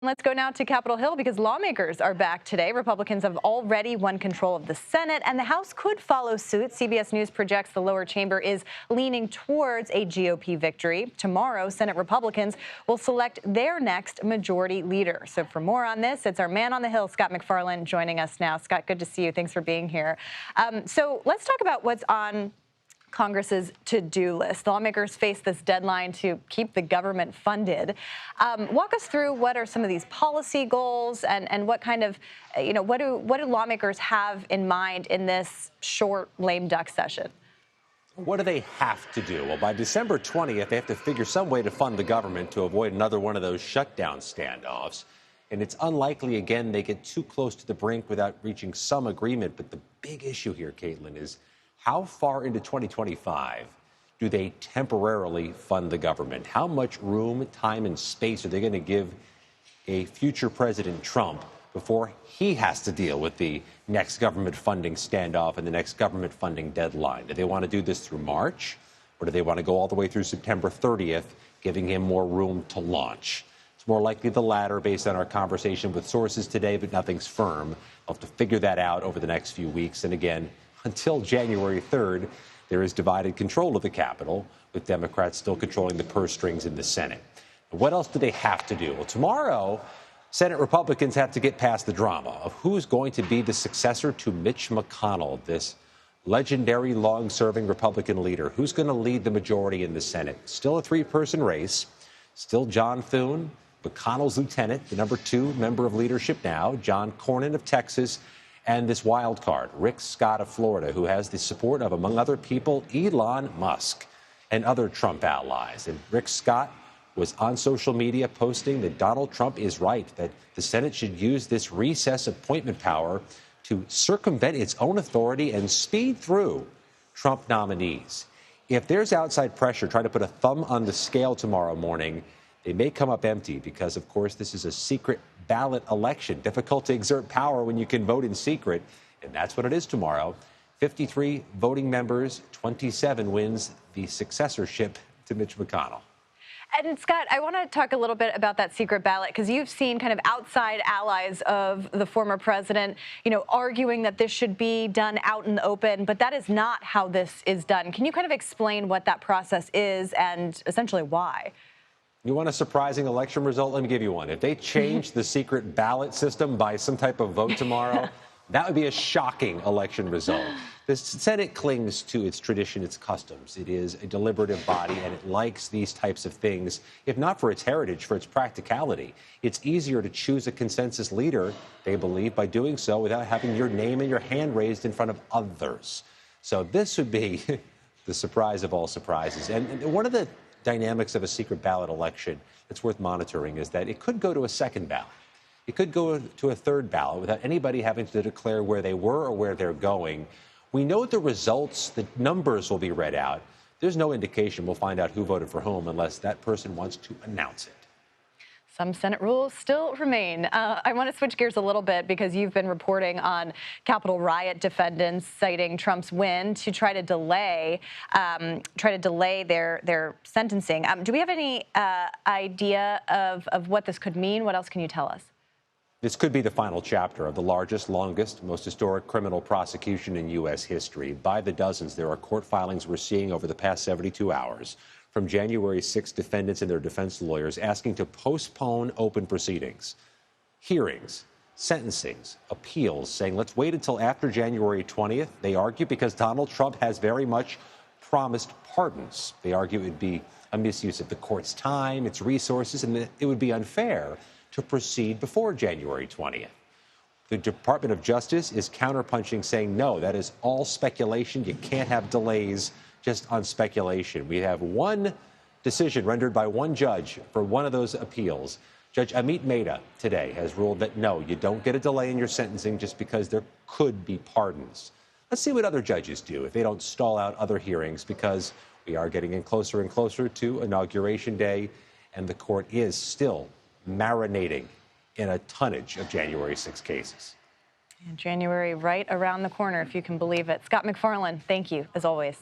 Let's go now to Capitol Hill because lawmakers are back today. Republicans have already won control of the Senate, and the House could follow suit. CBS News projects the lower chamber is leaning towards a GOP victory. Tomorrow, Senate Republicans will select their next majority leader. So for more on this, it's our man on the Hill, Scott MacFarlane, joining us now. Scott, good to see you. Thanks for being here. So let's talk about what's on Congress's to-do list. Lawmakers face this deadline to keep the government funded. Walk us through what are some of these policy goals and what kind of, what do lawmakers have in mind in this short lame duck session? What do they have to do? Well, by December 20th, they have to figure some way to fund the government to avoid another one of those shutdown standoffs. And it's unlikely, again, they get too close to the brink without reaching some agreement. But the big issue here, Caitlin, is how far into 2025 do they temporarily fund the government? How much room, time, and space are they going to give a future President Trump before he has to deal with the next government funding standoff and the next government funding deadline? Do they want to do this through March, or do they want to go all the way through September 30th, giving him more room to launch? It's more likely the latter based on our conversation with sources today, but nothing's firm. I'll have to figure that out over the next few weeks. And again, until January 3rd, there is divided control of the Capitol, with Democrats still controlling the purse strings in the Senate. What else do they have to do? Well, tomorrow, Senate Republicans have to get past the drama of who's going to be the successor to Mitch McConnell, this legendary, long-serving Republican leader. Who's going to lead the majority in the Senate? Still a three-person race. Still John Thune, McConnell's lieutenant, the number 2 member of leadership now, John Cornyn of Texas, and this wild card, Rick Scott of Florida, who has the support of, among other people, Elon Musk and other Trump allies. And Rick Scott was on social media posting that Donald Trump is right, that the Senate should use this recess appointment power to circumvent its own authority and speed through Trump nominees. If there's outside pressure trying to put a thumb on the scale tomorrow morning, they may come up empty because, of course, this is a secret ballot election. Difficult to exert power when you can vote in secret, and that's what it is tomorrow. 53 voting members, 27 wins the successorship to Mitch McConnell. And Scott, I want to talk a little bit about that secret ballot, because you've seen kind of outside allies of the former president, arguing that this should be done out in the open, but that is not how this is done. Can you kind of explain what that process is and essentially why? You want a surprising election result? Let me give you one. If they change the secret ballot system by some type of vote tomorrow, that would be a shocking election result. The Senate clings to its tradition, its customs. It is a deliberative body, and it likes these types of things, if not for its heritage, for its practicality. It's easier to choose a consensus leader, they believe, by doing so without having your name and your hand raised in front of others. So this would be the surprise of all surprises. And one of the dynamics of a secret ballot election that's worth monitoring is that it could go to a second ballot. It could go to a third ballot without anybody having to declare where they were or where they're going. We know the results, the numbers will be read out. There's no indication we'll find out who voted for whom unless that person wants to announce it. Some Senate rules still remain. I want to switch gears a little bit because you've been reporting on Capitol Riot defendants citing Trump's win to try to delay their sentencing. Do we have any idea of what this could mean? What else can you tell us? This could be the final chapter of the largest, longest, most historic criminal prosecution in U.S. history. By the dozens, there are court filings we're seeing over the past 72 hours. From January 6, defendants and their defense lawyers asking to postpone open proceedings, hearings, sentencings, appeals, saying let's wait until after January 20th. They argue because Donald Trump has very much promised pardons. They argue it would be a misuse of the court's time, its resources, and that it would be unfair to proceed before January 20th. The Department of Justice is counterpunching, saying no, that is all speculation. You can't have delays just on speculation. We have one decision rendered by one judge for one of those appeals. Judge Amit Mehta today has ruled that no, you don't get a delay in your sentencing just because there could be pardons. Let's see what other judges do if they don't stall out other hearings, because we are getting in closer and closer to Inauguration Day, and the court is still marinating in a tonnage of January 6 cases. And January right around the corner, if you can believe it. Scott MacFarlane, thank you, as always.